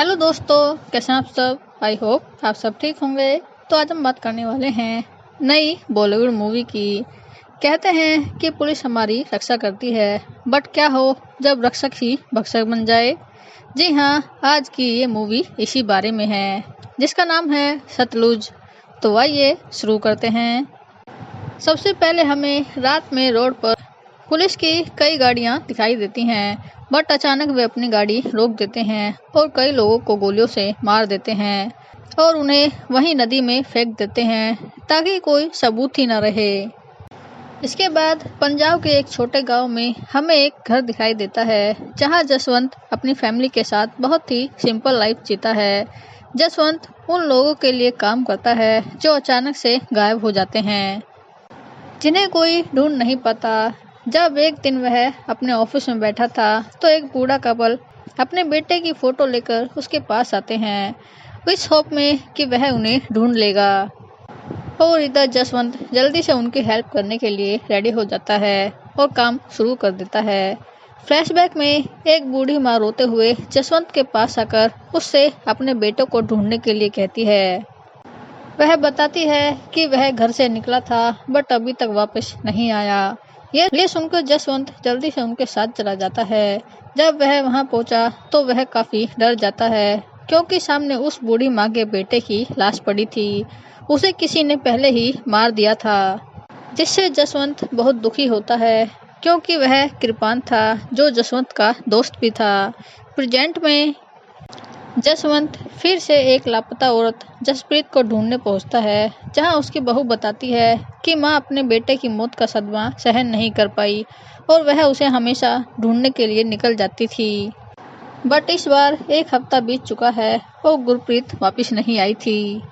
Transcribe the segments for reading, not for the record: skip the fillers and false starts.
Hello दोस्तों, कैसे हैं आप सब। आई होप आप सब ठीक होंगे। तो आज हम बात करने वाले हैं नई बॉलीवुड मूवी की। कहते हैं कि पुलिस हमारी रक्षा करती है, बट क्या हो जब रक्षक ही भक्षक बन जाए। जी हाँ, आज की ये मूवी इसी बारे में है, जिसका नाम है सतलुज। तो आइए शुरू करते हैं। सबसे पहले हमें रात में रोड पर पुलिस की कई गाड़ियां दिखाई देती हैं, बट अचानक वे अपनी गाड़ी रोक देते हैं और कई लोगों को गोलियों से मार देते हैं और उन्हें वहीं नदी में फेंक देते हैं ताकि कोई सबूत ही न रहे। इसके बाद पंजाब के एक छोटे गांव में हमें एक घर दिखाई देता है, जहां जसवंत अपनी फैमिली के साथ बहुत ही सिंपल लाइफ जीता है। जसवंत उन लोगों के लिए काम करता है जो अचानक से गायब हो जाते हैं, जिन्हें कोई ढूंढ नहीं पाता। जब एक दिन वह अपने ऑफिस में बैठा था तो एक बूढ़ा कपल अपने बेटे की फोटो लेकर उसके पास आते हैं, इस होप में कि वह उन्हें ढूंढ लेगा। और इधर जसवंत जल्दी से उनकी हेल्प करने के लिए रेडी हो जाता है और काम शुरू कर देता है। फ्लैशबैक में एक बूढ़ी माँ रोते हुए जसवंत के पास आकर उससे अपने बेटे को ढूंढने के लिए कहती है। वह बताती है कि वह घर से निकला था बट अभी तक वापस नहीं आया। ये सुनकर जसवंत जल्दी से उनके साथ चला जाता है। जब वह वहां पहुंचा तो वह काफी डर जाता है, क्योंकि सामने उस बूढ़ी माँ के बेटे की लाश पड़ी थी। उसे किसी ने पहले ही मार दिया था, जिससे जसवंत बहुत दुखी होता है, क्योंकि वह कृपान था जो जसवंत का दोस्त भी था। प्रेजेंट में जसवंत फिर से एक लापता औरत जसप्रीत को ढूंढने पहुंचता है, जहां उसकी बहू बताती है कि मां अपने बेटे की मौत का सदमा सहन नहीं कर पाई और वह उसे हमेशा ढूंढने के लिए निकल जाती थी। बट इस बार एक हफ्ता बीत चुका है और गुरप्रीत वापस नहीं आई थी,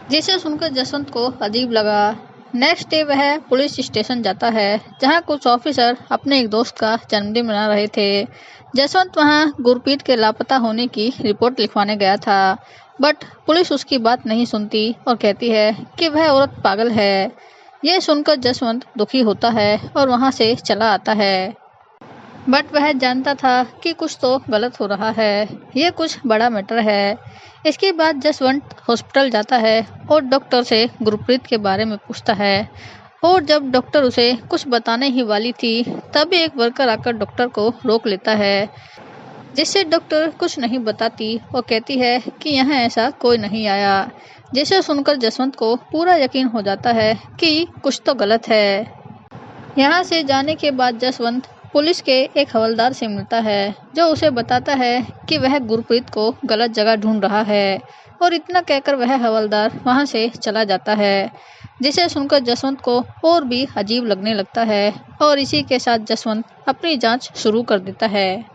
जिसे सुनकर जसवंत को अजीब लगा। नेक्स्ट डे वह पुलिस स्टेशन जाता है, जहां कुछ ऑफिसर अपने एक दोस्त का जन्मदिन मना रहे थे। जसवंत वहां गुरप्रीत के लापता होने की रिपोर्ट लिखवाने गया था, बट पुलिस उसकी बात नहीं सुनती और कहती है कि वह औरत पागल है। यह सुनकर जसवंत दुखी होता है और वहां से चला आता है, बट वह जानता था कि कुछ तो गलत हो रहा है, ये कुछ बड़ा मैटर है। इसके बाद जसवंत हॉस्पिटल जाता है और डॉक्टर से गुरप्रीत के बारे में पूछता है। और जब डॉक्टर उसे कुछ बताने ही वाली थी, तभी एक वर्कर आकर डॉक्टर को रोक लेता है, जिससे डॉक्टर कुछ नहीं बताती और कहती है कि यहाँ ऐसा कोई नहीं आया। जिसे सुनकर जसवंत को पूरा यकीन हो जाता है कि कुछ तो गलत है। यहाँ से जाने के बाद जसवंत पुलिस के एक हवलदार से मिलता है, जो उसे बताता है कि वह गुरप्रीत को गलत जगह ढूंढ रहा है। और इतना कहकर वह हवलदार वहां से चला जाता है, जिसे सुनकर जसवंत को और भी अजीब लगने लगता है। और इसी के साथ जसवंत अपनी जांच शुरू कर देता है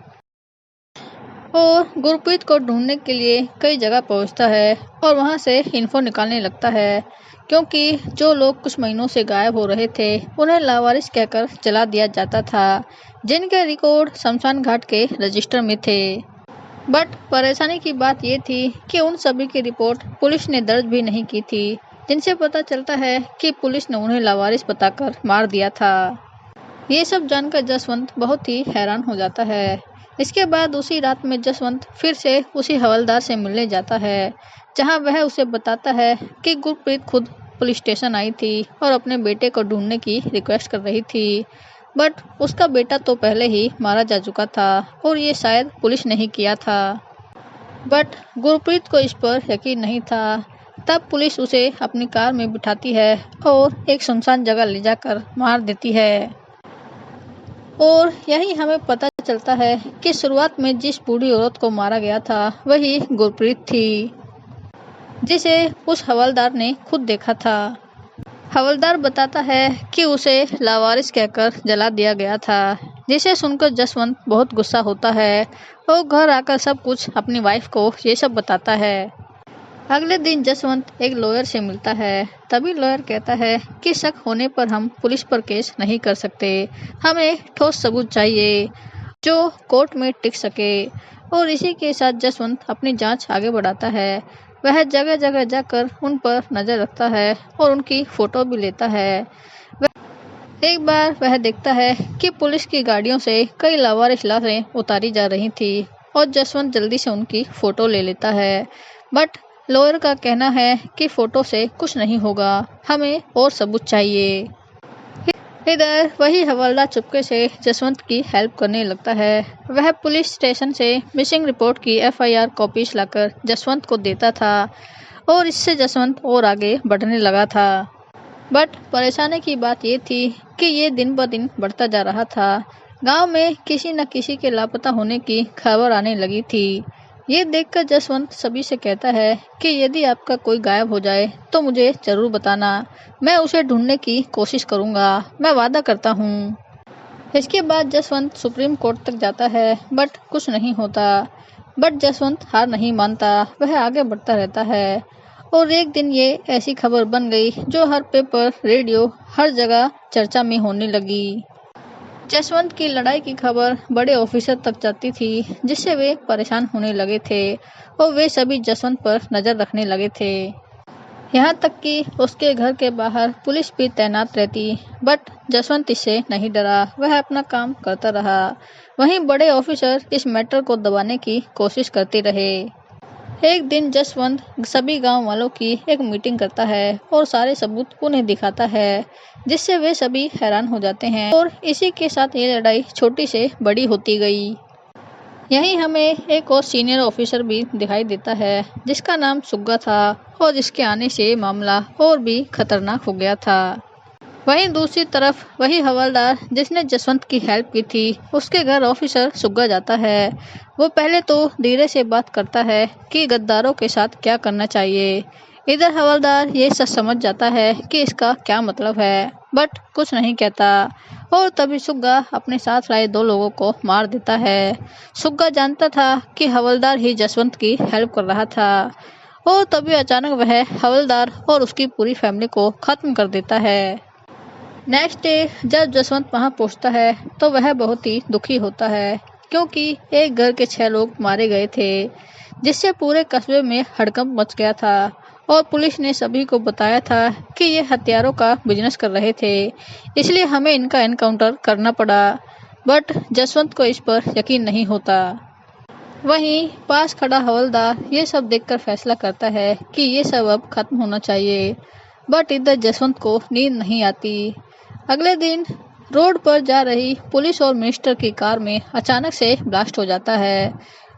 और गुरप्रीत को ढूंढने के लिए कई जगह पहुंचता है और वहां से इन्फो निकालने लगता है, क्योंकि जो लोग कुछ महीनों से गायब हो रहे थे उन्हें लावारिस कहकर जला दिया जाता था, जिनके रिकॉर्ड शमशान घाट के रजिस्टर में थे। बट परेशानी की बात यह थी कि उन सभी की रिपोर्ट पुलिस ने दर्ज भी नहीं की थी, जिनसे पता चलता है कि पुलिस ने उन्हें लावारिस बताकर मार दिया था। ये सब जानकर जसवंत बहुत ही हैरान हो जाता है। इसके बाद उसी रात में जसवंत फिर से उसी हवलदार से मिलने जाता है, जहां वह उसे बताता है कि गुरप्रीत खुद पुलिस स्टेशन आई थी और अपने बेटे को ढूंढने की रिक्वेस्ट कर रही थी, बट उसका बेटा तो पहले ही मारा जा चुका था और ये शायद पुलिस ने ही किया था। बट गुरप्रीत को इस पर यकीन नहीं था। तब पुलिस उसे अपनी कार में बिठाती है और एक सुनसान जगह ले जाकर मार देती है। और यही हमें पता चलता है कि शुरुआत में जिस बूढ़ी औरत को मारा गया था वही गुरप्रीत थी, जिसे उस हवलदार ने खुद देखा था। हवलदार बताता है कि उसे लावारिस कहकर जला दिया गया था, जिसे सुनकर जसवंत बहुत गुस्सा होता है और घर आकर सब कुछ अपनी वाइफ को ये सब बताता है। अगले दिन जसवंत एक लॉयर से मिलता है, तभी लॉयर कहता है कि शक होने पर हम पुलिस पर केस नहीं कर सकते, हमें ठोस सबूत चाहिए जो कोर्ट में टिक सके। और इसी के साथ जसवंत अपनी जांच आगे बढ़ाता है। वह जगह जगह जाकर उन पर नजर रखता है और उनकी फोटो भी लेता है। एक बार वह देखता है कि पुलिस की गाड़ियों से कई लावारिस लाशें उतारी जा रही थी और जसवंत जल्दी से उनकी फोटो ले लेता है। बट लॉयर का कहना है कि फोटो से कुछ नहीं होगा, हमें और सबूत चाहिए। इधर वही हवलदार चुपके से जसवंत की हेल्प करने लगता है। वह पुलिस स्टेशन से मिसिंग रिपोर्ट की FIR कॉपीज लाकर जसवंत को देता था और इससे जसवंत और आगे बढ़ने लगा था। बट परेशानी की बात ये थी कि ये दिन ब दिन बढ़ता जा रहा था। गांव में किसी न किसी के लापता होने की खबर आने लगी थी। ये देखकर जसवंत सभी से कहता है कि यदि आपका कोई गायब हो जाए तो मुझे जरूर बताना, मैं उसे ढूंढने की कोशिश करूंगा, मैं वादा करता हूँ। इसके बाद जसवंत सुप्रीम कोर्ट तक जाता है बट कुछ नहीं होता। बट जसवंत हार नहीं मानता, वह आगे बढ़ता रहता है। और एक दिन ये ऐसी खबर बन गई जो हर पेपर, रेडियो, हर जगह चर्चा में होने लगी। जसवंत की लड़ाई की खबर बड़े ऑफिसर तक जाती थी, जिससे वे परेशान होने लगे थे और वे सभी जसवंत पर नजर रखने लगे थे। यहाँ तक कि उसके घर के बाहर पुलिस भी तैनात रहती। बट जसवंत इससे नहीं डरा, वह अपना काम करता रहा। वहीं बड़े ऑफिसर इस मैटर को दबाने की कोशिश करते रहे। एक दिन जसवंत सभी गांव वालों की एक मीटिंग करता है और सारे सबूत उन्हें दिखाता है, जिससे वे सभी हैरान हो जाते हैं। और इसी के साथ ये लड़ाई छोटी से बड़ी होती गई। यहीं हमें एक और सीनियर ऑफिसर भी दिखाई देता है, जिसका नाम सुग्गा था और जिसके आने से मामला और भी खतरनाक हो गया था। वहीं दूसरी तरफ वही हवलदार जिसने जसवंत की हेल्प की थी, उसके घर ऑफिसर सुग्गा जाता है। वो पहले तो धीरे से बात करता है कि गद्दारों के साथ क्या करना चाहिए। इधर हवलदार ये सब समझ जाता है कि इसका क्या मतलब है, बट कुछ नहीं कहता। और तभी सुग्गा अपने साथ लाए 2 लोगों को मार देता है। सुग्गा जानता था कि हवलदार ही जसवंत की हेल्प कर रहा था और तभी अचानक वह हवलदार और उसकी पूरी फैमिली को खत्म कर देता है। नेक्स्ट डे जब जसवंत वहां पहुंचता है तो वह बहुत ही दुखी होता है, क्योंकि एक घर के 6 लोग मारे गए थे, जिससे पूरे कस्बे में हड़कंप मच गया था। और पुलिस ने सभी को बताया था कि ये हथियारों का बिजनेस कर रहे थे, इसलिए हमें इनका एनकाउंटर करना पड़ा। बट जसवंत को इस पर यकीन नहीं होता। वहीं पास खड़ा हवलदार ये सब देखकर फैसला करता है कि ये सब अब खत्म होना चाहिए। बट इधर जसवंत को नींद नहीं आती। अगले दिन रोड पर जा रही पुलिस और मिनिस्टर की कार में अचानक से ब्लास्ट हो जाता है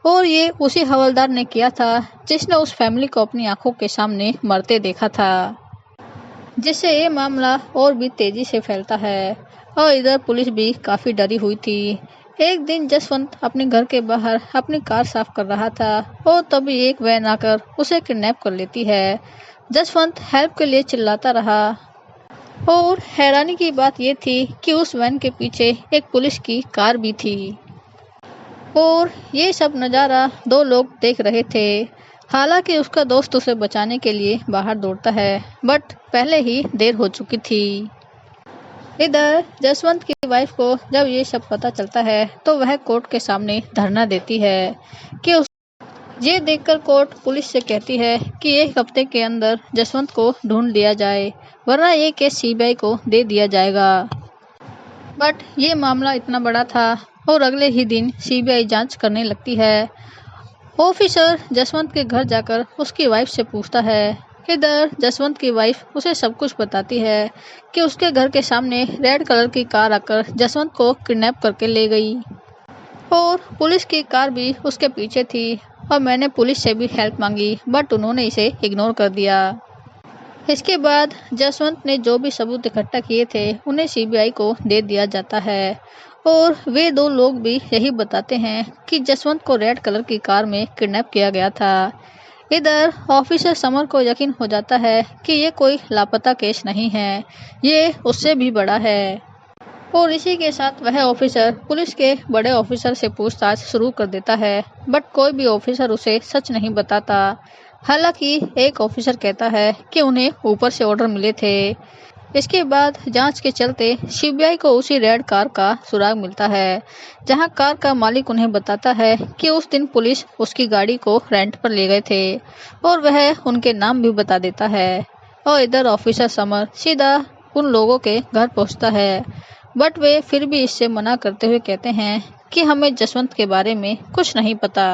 और ये उसी हवलदार ने किया था जिसने उस फैमिली को अपनी आंखों के सामने मरते देखा था, जिससे ये मामला और भी तेजी से फैलता है। और इधर पुलिस भी काफी डरी हुई थी। एक दिन जसवंत अपने घर के बाहर अपनी कार साफ कर रहा था और तभी एक वैन आकर उसे किडनैप कर लेती है। जसवंत हेल्प के लिए चिल्लाता रहा और हैरानी की बात यह थी कि उस वैन के पीछे एक पुलिस की कार भी थी और ये सब नज़ारा 2 लोग देख रहे थे। हालांकि उसका दोस्त उसे बचाने के लिए बाहर दौड़ता है, बट पहले ही देर हो चुकी थी। इधर जसवंत की वाइफ को जब ये सब पता चलता है तो वह कोर्ट के सामने धरना देती है कि ये देखकर कोर्ट पुलिस से कहती है कि 1 हफ्ते के अंदर जसवंत को ढूंढ लिया जाए, वरना ये केस CBI को दे दिया जाएगा। बट ये मामला इतना बड़ा था और अगले ही दिन CBI जांच करने लगती है। ऑफिसर जसवंत के घर जाकर उसकी वाइफ से पूछता है। इधर जसवंत की वाइफ उसे सब कुछ बताती है कि उसके घर के सामने रेड कलर की कार आकर जसवंत को किडनैप करके ले गई और पुलिस की कार भी उसके पीछे थी और मैंने पुलिस से भी हेल्प मांगी, बट उन्होंने इसे इग्नोर कर दिया। इसके बाद जसवंत ने जो भी सबूत इकट्ठा किए थे उन्हें CBI को दे दिया जाता है और वे 2 लोग भी यही बताते हैं कि जसवंत को रेड कलर की कार में किडनैप किया गया था। इधर ऑफिसर समर को यकीन हो जाता है कि ये कोई लापता केस नहीं है, ये उससे भी बड़ा है। और इसी के साथ वह ऑफिसर पुलिस के बड़े ऑफिसर से पूछताछ शुरू कर देता है, बट कोई भी ऑफिसर उसे सच नहीं बताता। हालांकि एक ऑफिसर कहता है कि उन्हें ऊपर से ऑर्डर मिले थे। इसके बाद जांच के चलते CBI को उसी रेड कार का सुराग मिलता है, जहां कार का मालिक उन्हें बताता है कि उस दिन पुलिस उसकी गाड़ी को रेंट पर ले गए थे और वह उनके नाम भी बता देता है। और इधर ऑफिसर समर सीधा उन लोगों के घर पहुंचता है, बट वे फिर भी इससे मना करते हुए कहते हैं कि हमें जसवंत के बारे में कुछ नहीं पता।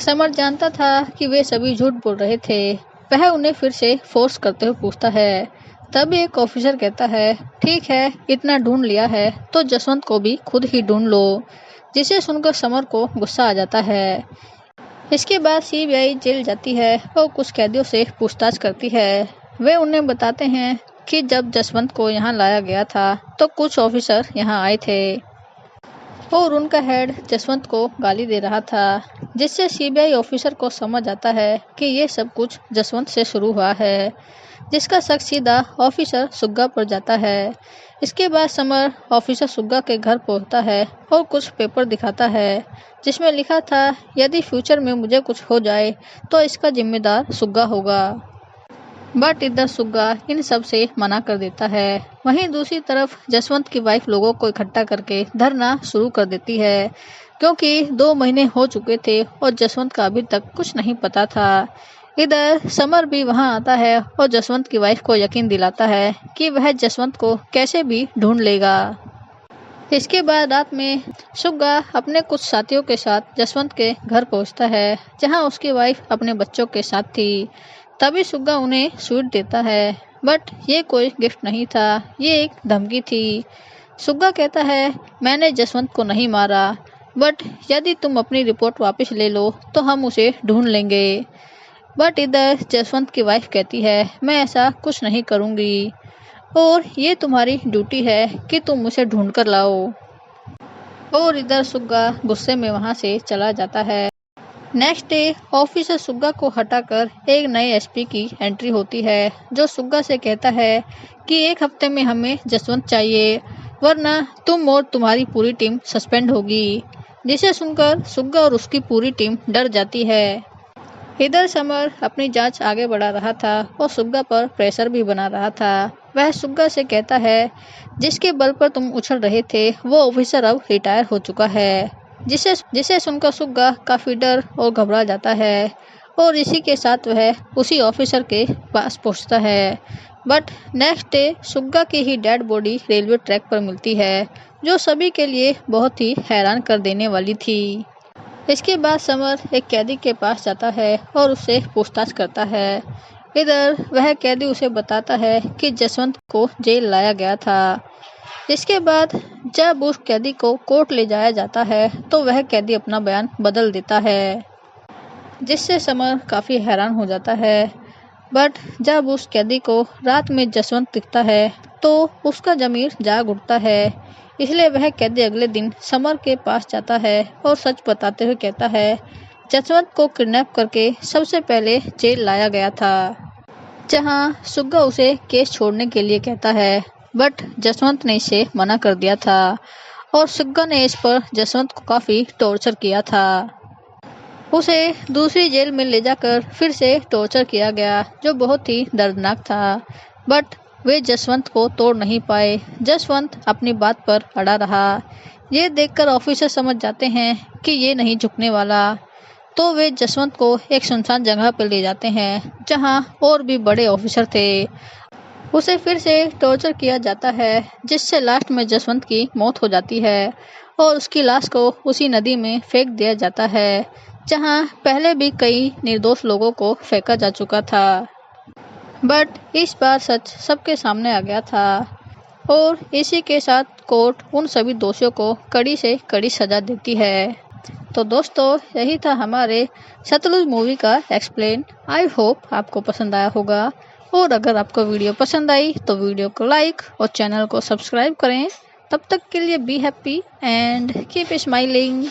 समर जानता था कि वे सभी झूठ बोल रहे थे। वह उन्हें फिर से फोर्स करते हुए पूछता है। तभी एक ऑफिसर कहता है, ठीक है, इतना ढूंढ लिया है तो जसवंत को भी खुद ही ढूंढ लो, जिसे सुनकर समर को गुस्सा आ जाता है। इसके बाद सीबीआई जेल जाती है और कुछ कैदियों से पूछताछ करती है। वे उन्हें बताते हैं कि जब जसवंत को यहाँ लाया गया था तो कुछ ऑफिसर यहाँ आए थे और उनका हेड जसवंत को गाली दे रहा था, जिससे सीबीआई ऑफिसर को समझ आता है कि ये सब कुछ जसवंत से शुरू हुआ है, जिसका शक सीधा ऑफिसर सुग्गा पर जाता है। इसके बाद समर ऑफिसर सुग्गा के घर पहुंचता है और कुछ पेपर दिखाता है, जिसमें लिखा था, यदि फ्यूचर में मुझे कुछ हो जाए तो इसका जिम्मेदार सुग्गा होगा। बट इधर सुग्गा इन सब से मना कर देता है। वहीं दूसरी तरफ जसवंत की वाइफ लोगों को इकट्ठा करके धरना शुरू कर देती है, क्योंकि 2 महीने हो चुके थे और जसवंत का अभी तक कुछ नहीं पता था। इधर समर भी वहां आता है और जसवंत की वाइफ को यकीन दिलाता है कि वह जसवंत को कैसे भी ढूंढ लेगा। इसके बाद रात में सुग्गा अपने कुछ साथियों के साथ जसवंत के घर पहुंचता है, जहां उसकी वाइफ अपने बच्चों के साथ थी। तभी सुग्गा उन्हें स्वीट देता है, बट ये कोई गिफ्ट नहीं था, ये एक धमकी थी। सुग्गा कहता है, मैंने जसवंत को नहीं मारा, बट यदि तुम अपनी रिपोर्ट वापस ले लो तो हम उसे ढूंढ लेंगे। बट इधर जसवंत की वाइफ कहती है, मैं ऐसा कुछ नहीं करूँगी और ये तुम्हारी ड्यूटी है कि तुम उसे ढूंढ कर लाओ। और इधर सुग्गा गुस्से में वहाँ से चला जाता है। नेक्स्ट डे ऑफिसर सुग्गा को हटाकर एक नए एसपी की एंट्री होती है, जो सुग्गा से कहता है कि 1 हफ्ते में हमें जसवंत चाहिए, वरना तुम और तुम्हारी पूरी टीम सस्पेंड होगी। जिसे सुनकर सुग्गा और उसकी पूरी टीम डर जाती है। इधर समर अपनी जांच आगे बढ़ा रहा था और सुग्गा पर प्रेशर भी बना रहा था। वह सुग्गा से कहता है, जिसके बल पर तुम उछल रहे थे वो ऑफिसर अब रिटायर हो चुका है। जिसे सुनकर सुग्गा काफी डर और घबरा जाता है और इसी के साथ वह उसी ऑफिसर के पास पहुंचता है। बट नेक्स्ट डे सुग्गा की ही डेड बॉडी रेलवे ट्रैक पर मिलती है, जो सभी के लिए बहुत ही हैरान कर देने वाली थी। इसके बाद समर एक कैदी के पास जाता है और उससे पूछताछ करता है। इधर वह कैदी उसे बताता है कि जसवंत को जेल लाया गया था। इसके बाद जब उस कैदी को कोर्ट ले जाया जाता है तो वह कैदी अपना बयान बदल देता है, जिससे समर काफ़ी हैरान हो जाता है। बट जब उस कैदी को रात में जसवंत दिखता है तो उसका ज़मीर जाग उठता है, इसलिए वह कैदी अगले दिन समर के पास जाता है और सच बताते हुए कहता है, जसवंत को किडनैप करके सबसे पहले जेल लाया गया था, जहां सुग्गा उसे केस छोड़ने के लिए कहता है। बट जसवंत ने इसे मना कर दिया था और सुग्गा ने इस पर जसवंत को काफ़ी टॉर्चर किया था। उसे दूसरी जेल में ले जाकर फिर से टॉर्चर किया गया, जो बहुत ही दर्दनाक था। बट वे जसवंत को तोड़ नहीं पाए। जसवंत अपनी बात पर अड़ा रहा। ये देखकर ऑफिसर समझ जाते हैं कि ये नहीं झुकने वाला, तो वे जसवंत को एक सुनसान जगह पर ले जाते हैं, जहां और भी बड़े ऑफिसर थे। उसे फिर से टॉर्चर किया जाता है, जिससे लास्ट में जसवंत की मौत हो जाती है और उसकी लाश को उसी नदी में फेंक दिया जाता है, जहां पहले भी कई निर्दोष लोगों को फेंका जा चुका था। बट इस बार सच सबके सामने आ गया था और इसी के साथ कोर्ट उन सभी दोषियों को कड़ी से कड़ी सजा देती है। तो दोस्तों, यही था हमारे सतलुज मूवी का एक्सप्लेन। आई होप आपको पसंद आया होगा, और अगर आपको वीडियो पसंद आई तो वीडियो को लाइक और चैनल को सब्सक्राइब करें। तब तक के लिए be happy and keep smiling.